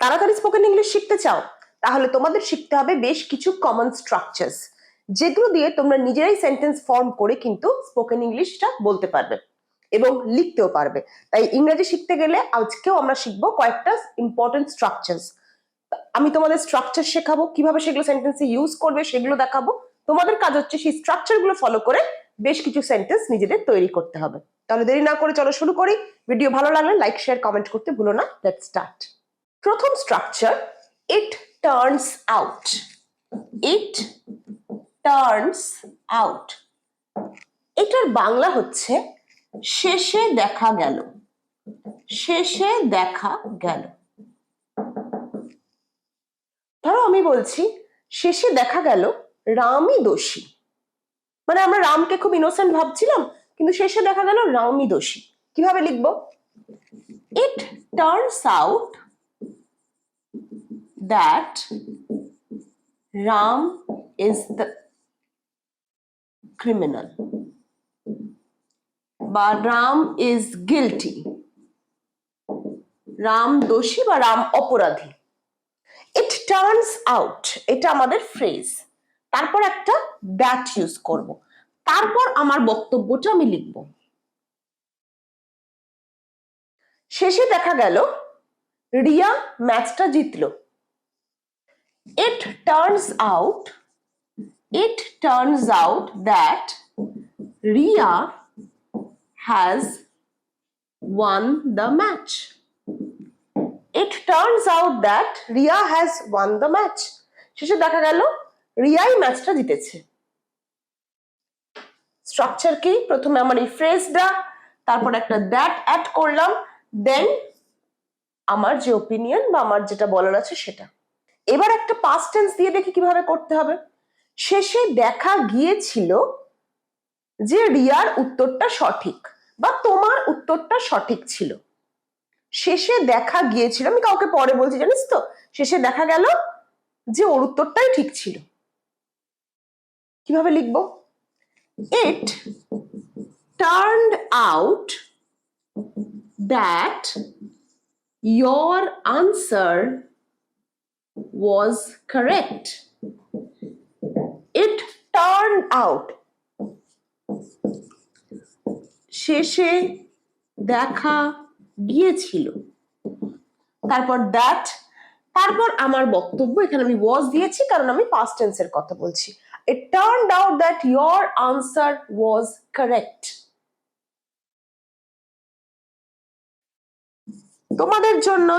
তাড়াতাড়ি spoken English শিখতে চাও? তাহলে তোমাদের শিখতে হবে বেশ কিছু কমন স্ট্রাকচারস, যেগুলো দিয়ে তোমরা নিজেরাই সেন্টেন্স ফর্ম করে কিন্তু স্পোকেন ইংলিশটা বলতে পারবে এবং লিখতেও পারবে। তাই ইংরেজি শিখতে গেলে আজকেও আমরা শিখবো কয়েকটা ইম্পর্টেন্ট স্ট্রাকচারস। আমি তোমাদের স্ট্রাকচার শেখাবো, কিভাবে সেগুলো সেন্টেন্সে ইউজ করবে সেগুলো দেখাবো। তোমাদের কাজ হচ্ছে সেই স্ট্রাকচার গুলো ফলো করে বেশ কিছু সেন্টেন্স নিজেদের তৈরি করতে হবে। তাহলে দেরি না করে চলো শুরু করি। ভিডিও ভালো লাগলে লাইক শেয়ার কমেন্ট করতে ভুলো না। Let's start. প্রথম structure, it turns out. It turns out, এটার বাংলা হচ্ছে শেষে দেখা গেল। শেষে দেখা গেল। ধরো আমি বলছি শেষে দেখা গেল রামই দোষী, মানে আমরা রামকে খুব ইনোসেন্ট ভাবছিলাম, কিন্তু শেষে দেখা গেল রামই দোষী। কিভাবে লিখবো? ইট turns out that Ram is the criminal, বা রাম ইজ গিলটি। রাম দোষী বা রাম অপরাধী। ইট টার্নস আউট, এটা আমাদের ফ্রেজ। তারপর একটা দ্যাট ইউজ করব, তারপর আমার বক্তব্যটা আমি লিখব। শেষে দেখা গেল রিয়া ম্যাচটা জিতলো। ইট turns out, it turns out that Riya has one the match. It turns out that Riya has one the match, শেষে দেখা গেল রিয়াই ম্যাচটা জিতেছে। স্ট্রাকচার কি? প্রথমে আমার এই ফ্রেজটা, তারপর একটা দ্যাট অ্যাড করলাম, দেন আমার যে ওপিনিয়ন বা আমার যেটা বলার আছে সেটা। এবার একটা পাস্ট টেন্স দিয়ে দেখি কিভাবে করতে হবে। শেষে দেখা গিয়েছিল যে রিয়ার উত্তরটা সঠিক বা তোমার উত্তরটা সঠিক ছিল। শেষে দেখা গিয়েছিল, আমি কাউকে পরে বলছি জানিস তো, শেষে দেখা গেল যে ওর উত্তরটাই ঠিক ছিল। কিভাবে লিখবো? It turned out that your answer was correct. It turned out, শেষে দেখা গিয়েছিল, তারপর দ্যাট, তারপর আমার বক্তব্য। এখানে আমি was দিয়েছি কারণ আমি past tense এর কথা বলছি। It turned out that your answer was correct. তোমাদের জন্য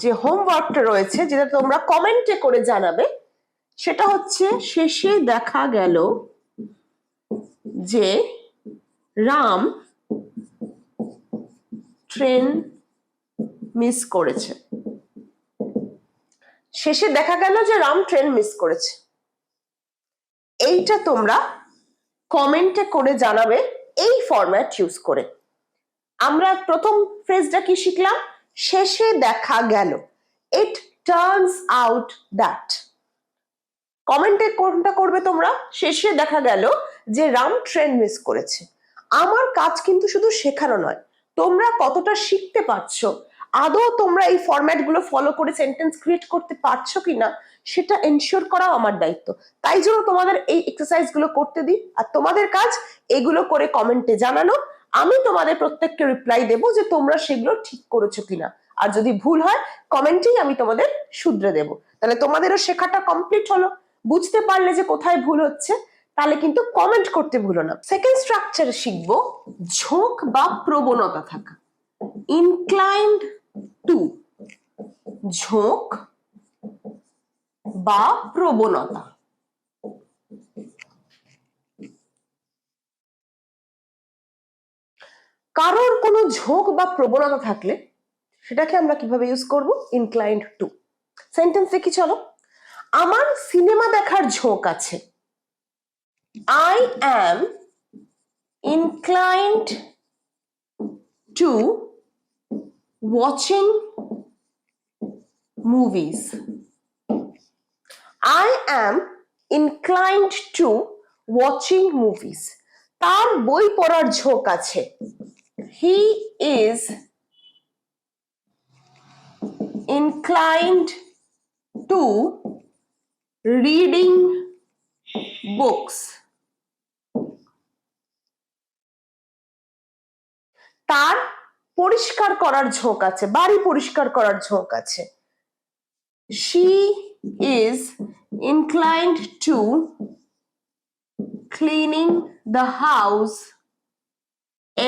যে হোমওয়ার্কটা রয়েছে, যেটা তোমরা কমেন্টে করে জানাবে, সেটা হচ্ছে শেষে দেখা গেল যে রাম ট্রেন মিস করেছে। শেষে দেখা গেল যে রাম ট্রেন মিস করেছে। এইটা তোমরা কমেন্টে করে জানাবে এই ফরম্যাট ইউজ করে। আমরা প্রথম ফ্রেজটা কি শিখলাম? শেষে দেখা গেল, ইট টার্নস আউট দ্যাট। কমেন্টে কোনটা করবে তোমরা? শেষে দেখা গেল যে রাম ট্রেন মিস করেছে। আমার কাজ কিন্তু শুধু শেখানো নয়, তোমরা কতটা শিখতে পারছো, আদৌ তোমরা এই ফরম্যাট গুলো ফলো করে সেন্টেন্স ক্রিয়েট করতে পারছো কিনা সেটা এনশিওর করা আমার দায়িত্ব। তাই জন্য তোমাদের এই এক্সারসাইজ গুলো করতে দিই, আর তোমাদের কাজ এগুলো করে কমেন্টে জানানো। আমি তোমাদের প্রত্যেককে রিপ্লাই দেবো যে তোমরা সেগুলো ঠিক করেছো কিনা, আর যদি ভুল হয় কমেন্টেই আমি তোমাদের শুধরে দেবো। তাহলে তোমাদেরও শেখাটা কমপ্লিট হলো। বুঝতে পারলে যে কোথায় ভুল হচ্ছে, তাহলে কিন্তু কমেন্ট করতে ভুলো না। সেকেন্ড স্ট্রাকচার শিখবো ঝোঁক বা প্রবণতা থাকা। ইনক্লাইন্ড টু, ঝোঁক বা প্রবণতা। কারোর কোনো ঝোঁক বা প্রবণতা থাকলে সেটাকে আমরা কিভাবে ইউজ করব? Inclined two. সেন্টেন্স দেখি চলো। আমার সিনেমা দেখার ঝোঁক আছে। I am inclined to watching movies. I am inclined to watching movies. তার বই পড়ার ঝোঁক আছে। He is inclined to reading books. তার পরিষ্কার করার ঝোঁক আছে, বাড়ি পরিষ্কার করার ঝোঁক আছে। She is inclined to cleaning the house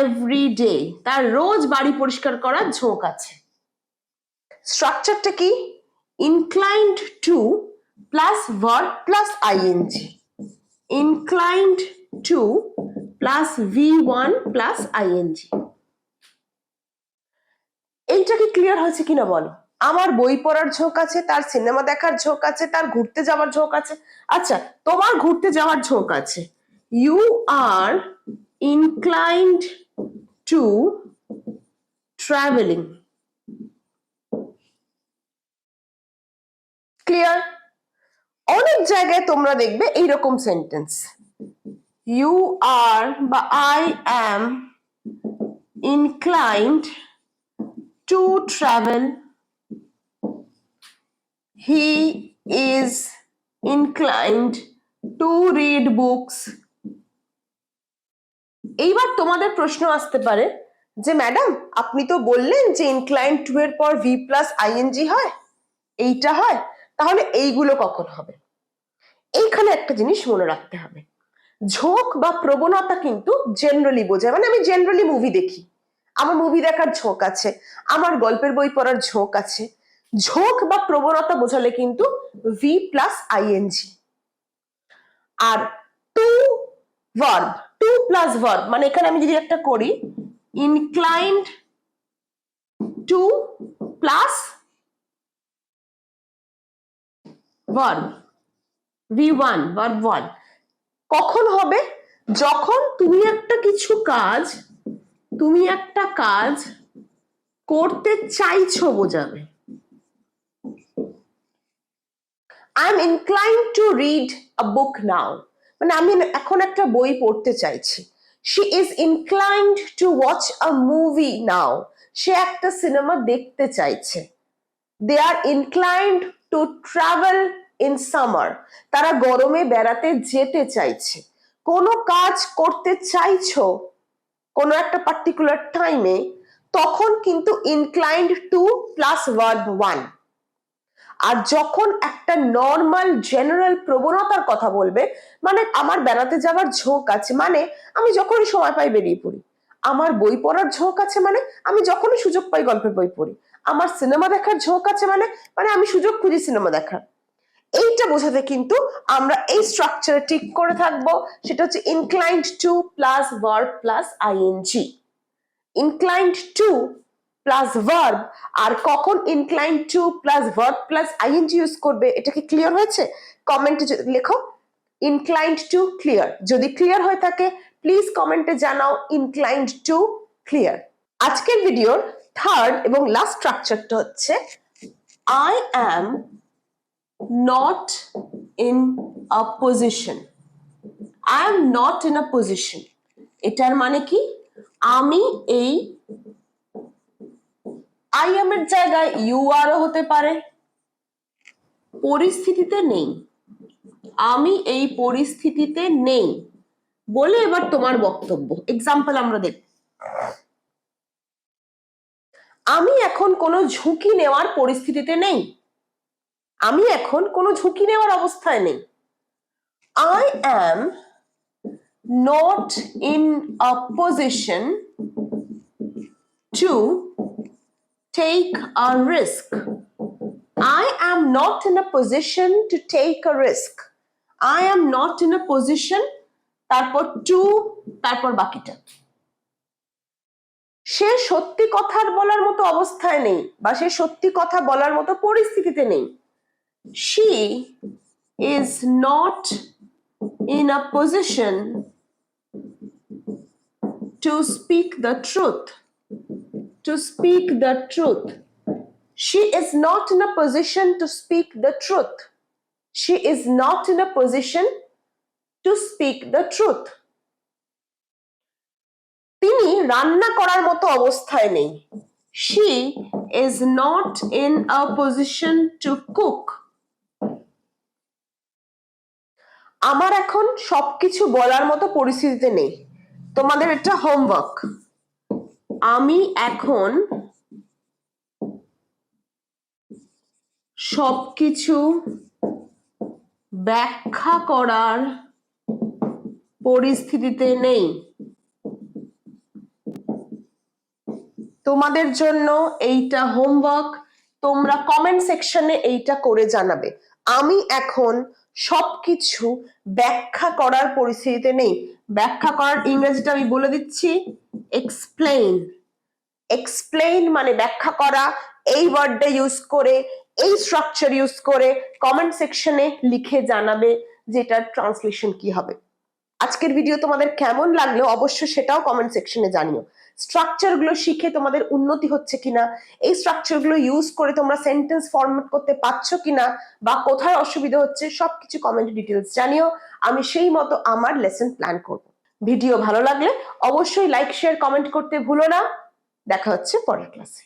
every day. তার রোজ বাড়ি পরিষ্কার করার ঝোঁক আছে। স্ট্রাকচারটা কি? inclined to plus verb plus ing. inclined to plus v1 plus ing. এইটা কি ক্লিয়ার হয়েছে কিনা বলো? আমার বই পড়ার ঝোঁক আছে, তার সিনেমা দেখার ঝোঁক আছে, তার ঘুরতে যাওয়ার ঝোঁক আছে। আচ্ছা, তোমার ঘুরতে যাওয়ার ঝোঁক আছে। You are inclined to traveling. ক্লিয়ার? অনেক জায়গায় তোমরা দেখবে এইরকম সেন্টেন্স, ইউ আর বা I am inclined to travel, he is inclined to read books. এইবার তোমাদের প্রশ্ন আসতে পারে যে ম্যাডাম আপনি তো বললেন যে inclined to এর পর v plus ing হয়, এইটা হয়, তাহলে এইগুলো কখন হবে? এইখানে একটা জিনিস মনে রাখতে হবে, ঝোঁক বা প্রবণতা কিন্তু জেনারেলি বোঝায়। মানে আমি জেনারেলি মুভি দেখি, আমার মুভি দেখার ঝোঁক আছে, আমার গল্পের বই পড়ার ঝোঁক আছে। ঝোঁক বা প্রবণতা বোঝালে কিন্তু ভি প্লাস আইএনজি। আর to verb, to plus verb, মানে এখানে আমি যদি একটা করি inclined to plus verb v1 verb 1, কখন হবে? যখন তুমি একটা কাজ করতে চাইছো বোঝাবে। I am inclined to read a book now, মানে আমি এখন একটা বই পড়তে চাইছি। She is inclined to watch a movie now, সে একটা সিনেমা দেখতে চাইছে। They are inclined to travel in summer, তারা গরমে বেড়াতে যেতে চাইছে। কোনো কাজ করতে চাইছো কোনো একটা পার্টিকুলার টাইমে, তখন কিন্তু inclined to plus verb 1। আর যখন একটা নর্মাল জেনারেল প্রবণতার কথা বলবে, মানে আমার বেড়াতে যাওয়ার ঝোঁক আছে, মানে আমি যখনই সময় পাই বেরিয়ে পড়ি। আমার বই পড়ার ঝোঁক আছে, মানে আমি যখনই সুযোগ পাই গল্পের বই পড়ি। আমার সিনেমা দেখার ঝোঁক আছে, মানে আমি সুযোগ খুঁজি সিনেমা দেখার। এইটা বোঝাতে কিন্তু আমরা এই স্ট্রাকচারে টিক করে থাকবো, সেটা হচ্ছে inclined to plus verb plus ing। inclined to plus verb, আর কখন inclined to plus verb plus ing use করবে, এটা কি ক্লিয়ার হয়েছে? কমেন্টে লেখো inclined to ক্লিয়ার। যদি ক্লিয়ার হয়ে থাকে প্লিজ কমেন্টে জানাও inclined to ক্লিয়ার। আজকের ভিডিওর থার্ড এবং লাস্ট স্ট্রাকচারটা হচ্ছে I am not in a position. I am not in a position, এটার মানে কি? আমি এই I am এর জায়গায় you are হতে পারে, পরিস্থিতিতে নেই। আমি এই পরিস্থিতিতে নেই বলে এবার তোমার বক্তব্য। এক্সাম্পল আমরা দেখব। আমি এখন কোনো ঝুঁকি নেওয়ার পরিস্থিতিতে নেই, আমি এখন কোনো ঝুঁকি নেওয়ার অবস্থায় নেই। I am not in a position to take a risk. I am not in a position to take a risk. I am not in a position, তারপর to, তারপর বাকিটা। সে সত্যি কথা বলার মতো অবস্থায় নেই, বা সে সত্যি কথা বলার মতো পরিস্থিতিতে নেই। She is not in a position to speak the truth. To speak the truth. She is not in a position to speak the truth. She is not in a position to speak the truth. তিনি রান্না করার মতো অবস্থায় নেই। she is not in a position to cook. আমার এখন সবকিছু বলার মতো পরিস্থিতিতে নেই। তোমাদের এটা হোমওয়ার্ক। আমি এখন সবকিছু ব্যাখ্যা করার পরিস্থিতিতে নেই। তোমাদের জন্য এইটা হোমওয়ার্ক, তোমরা কমেন্ট সেকশনে এইটা করে জানাবে। আমি এখন সবকিছু ব্যাখ্যা করার পরিস্থিতিতে নেই। ব্যাখ্যা করার ইংরেজিটা আমি বলে দিচ্ছি, এক্সপ্লেইন। এক্সপ্লেইন মানে ব্যাখ্যা করা। এই ওয়ার্ডটা ইউজ করে, এই স্ট্রাকচার ইউজ করে কমেন্ট সেকশনে লিখে জানাবে যেটার ট্রান্সলেশন কি হবে। আজকের ভিডিও তোমাদের কেমন লাগলো অবশ্যই সেটাও কমেন্ট সেকশনে জানিও। স্ট্রাকচার গুলো শিখে তোমাদের উন্নতি হচ্ছে কিনা, এই স্ট্রাকচার গুলো ইউজ করে তোমরা সেন্টেন্স ফরম্যাট করতে পারছো কিনা, বা কোথায় অসুবিধা হচ্ছে সবকিছু কমেন্ট ডিটেলস জানিও। আমি সেই মতো আমার লেসন প্ল্যান করব। ভিডিও ভালো লাগলে অবশ্যই লাইক শেয়ার কমেন্ট করতে ভুলো না। দেখা হচ্ছে পরের ক্লাসে।